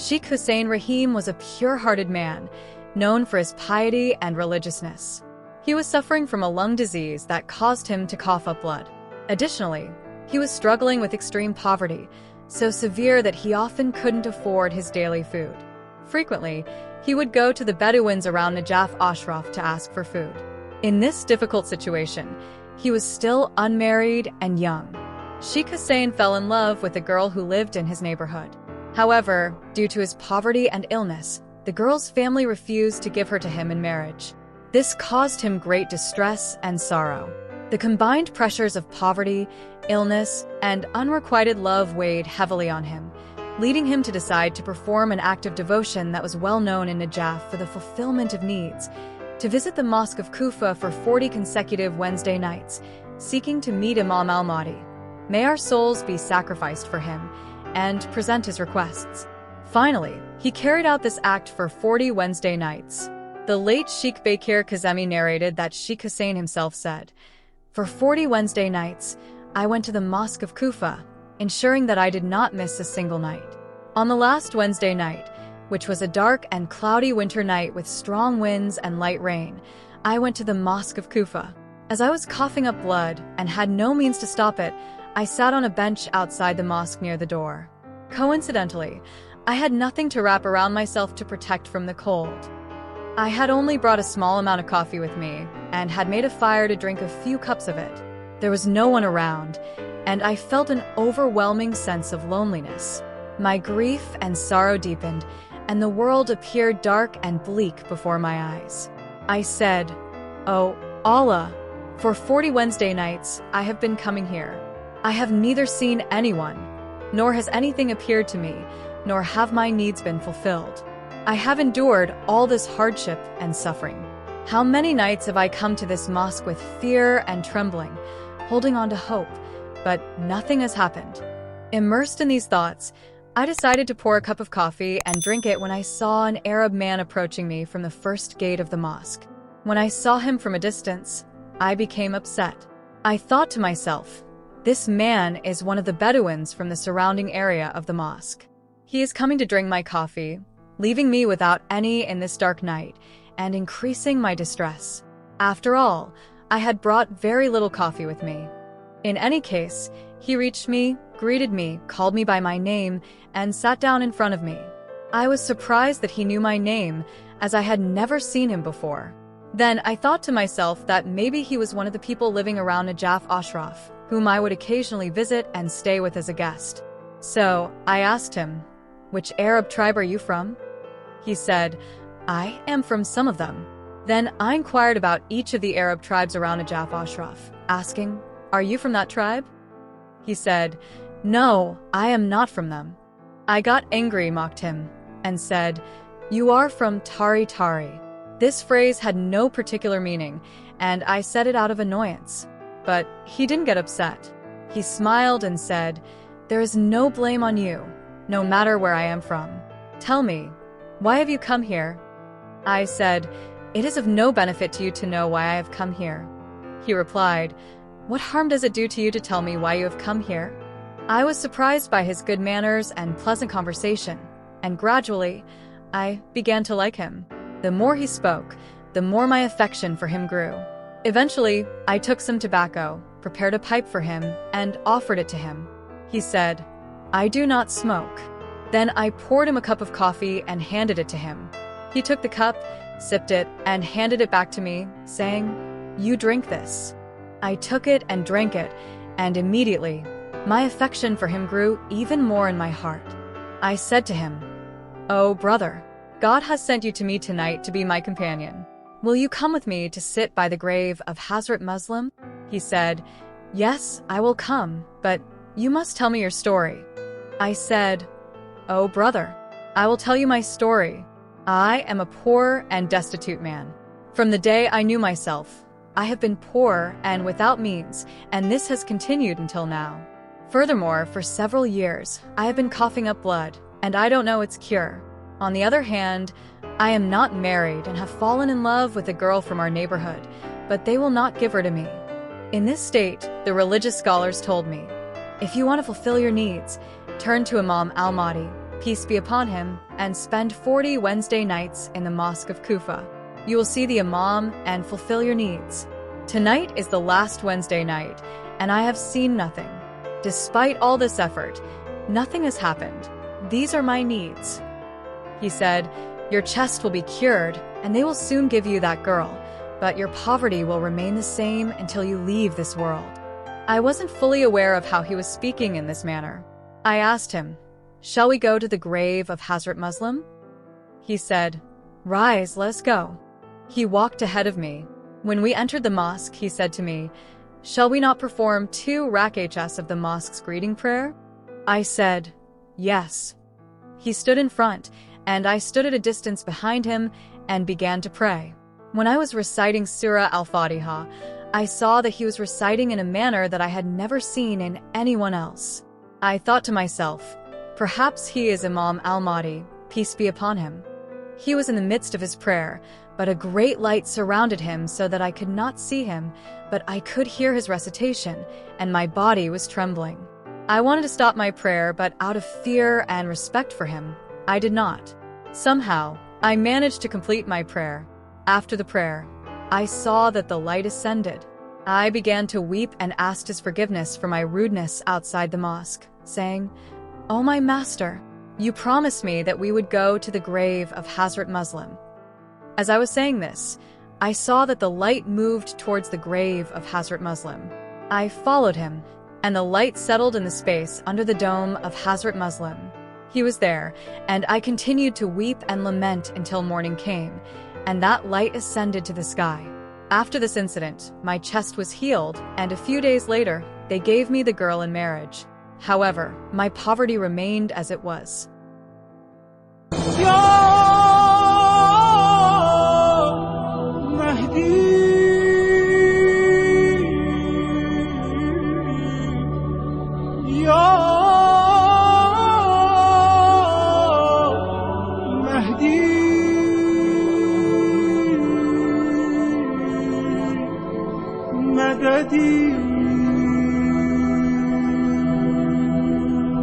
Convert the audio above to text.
Sheikh Hussein Rahim was a pure-hearted man, known for his piety and religiousness. He was suffering from a lung disease that caused him to cough up blood. Additionally, he was struggling with extreme poverty, so severe that he often couldn't afford his daily food. Frequently, he would go to the Bedouins around Najaf Ashraf to ask for food. In this difficult situation, he was still unmarried and young. Sheikh Hussein fell in love with a girl who lived in his neighborhood. However, due to his poverty and illness, the girl's family refused to give her to him in marriage. This caused him great distress and sorrow. The combined pressures of poverty, illness, and unrequited love weighed heavily on him, leading him to decide to perform an act of devotion that was well known in Najaf for the fulfillment of needs, to visit the Mosque of Kufa for 40 consecutive Wednesday nights, seeking to meet Imam Mahdi. May our souls be sacrificed for him, and present his requests. Finally, he carried out this act for 40 Wednesday nights. The late Sheikh Bakir Kazemi narrated that Sheikh Hussein himself said, "For 40 Wednesday nights, I went to the Mosque of Kufa, ensuring that I did not miss a single night. On the last Wednesday night, which was a dark and cloudy winter night with strong winds and light rain, I went to the Mosque of Kufa. As I was coughing up blood and had no means to stop it, I sat on a bench outside the mosque near the door. Coincidentally, I had nothing to wrap around myself to protect from the cold. I had only brought a small amount of coffee with me and had made a fire to drink a few cups of it. There was no one around, and I felt an overwhelming sense of loneliness. My grief and sorrow deepened, and the world appeared dark and bleak before my eyes. I said, 'Oh, Allah, for 40 Wednesday nights I have been coming here. I have neither seen anyone, nor has anything appeared to me, nor have my needs been fulfilled. I have endured all this hardship and suffering. How many nights have I come to this mosque with fear and trembling, holding on to hope, but nothing has happened.' Immersed in these thoughts, I decided to pour a cup of coffee and drink it when I saw an Arab man approaching me from the first gate of the mosque. When I saw him from a distance, I became upset. I thought to myself, this man is one of the Bedouins from the surrounding area of the mosque. He is coming to drink my coffee, leaving me without any in this dark night, and increasing my distress. After all, I had brought very little coffee with me. In any case, he reached me, greeted me, called me by my name, and sat down in front of me. I was surprised that he knew my name, as I had never seen him before. Then I thought to myself that maybe he was one of the people living around Najaf Ashraf, whom I would occasionally visit and stay with as a guest. So I asked him, "Which Arab tribe are you from?" He said, "I am from some of them." Then I inquired about each of the Arab tribes around Najaf Ashraf, asking, "Are you from that tribe?" He said, "No, I am not from them." I got angry, mocked him, and said, "You are from Tari Tari." This phrase had no particular meaning, and I said it out of annoyance. But he didn't get upset. He smiled and said, "There is no blame on you, no matter where I am from. Tell me, why have you come here?" I said, "It is of no benefit to you to know why I have come here." He replied, "What harm does it do to you to tell me why you have come here?" I was surprised by his good manners and pleasant conversation, and gradually, I began to like him. The more he spoke, the more my affection for him grew. Eventually, I took some tobacco, prepared a pipe for him, and offered it to him. He said, "I do not smoke." Then I poured him a cup of coffee and handed it to him. He took the cup, sipped it, and handed it back to me, saying, "You drink this." I took it and drank it, and immediately, my affection for him grew even more in my heart. I said to him, "Oh, brother, God has sent you to me tonight to be my companion. Will you come with me to sit by the grave of Hazrat Muslim?" He said, "Yes, I will come, but you must tell me your story." I said, "Oh, brother, I will tell you my story. I am a poor and destitute man. From the day I knew myself, I have been poor and without means, and this has continued until now. Furthermore, for several years, I have been coughing up blood, and I don't know its cure. On the other hand, I am not married and have fallen in love with a girl from our neighborhood, but they will not give her to me." In this state, the religious scholars told me, "If you want to fulfill your needs, turn to Imam Mahdi, peace be upon him, and spend 40 Wednesday nights in the Mosque of Kufa. You will see the Imam and fulfill your needs. Tonight is the last Wednesday night, and I have seen nothing. Despite all this effort, nothing has happened. These are my needs. He said, your chest will be cured, and they will soon give you that girl, but your poverty will remain the same until you leave this world. I wasn't fully aware of how he was speaking in this manner. I asked him, shall we go to the grave of Hazrat Muslim? He said, rise, let us go. He walked ahead of me. When we entered the mosque, he said to me, shall we not perform 2 rak'ahs of the mosque's greeting prayer? I said, yes. He stood in front, and I stood at a distance behind him and began to pray. When I was reciting Surah Al-Fatiha, I saw that he was reciting in a manner that I had never seen in anyone else. I thought to myself, perhaps he is Imam Mahdi, peace be upon him. He was in the midst of his prayer, but a great light surrounded him so that I could not see him, but I could hear his recitation, and my body was trembling. I wanted to stop my prayer, but out of fear and respect for him, I did not. Somehow, I managed to complete my prayer. After the prayer, I saw that the light ascended. I began to weep and asked his forgiveness for my rudeness outside the mosque, saying, "Oh my master, you promised me that we would go to the grave of Hazrat Muslim." As I was saying this, I saw that the light moved towards the grave of Hazrat Muslim. I followed him, and the light settled in the space under the dome of Hazrat Muslim. He was there, and I continued to weep and lament until morning came, and that light ascended to the sky. After this incident, my chest was healed, and a few days later, they gave me the girl in marriage. However, my poverty remained as it was. Mahdi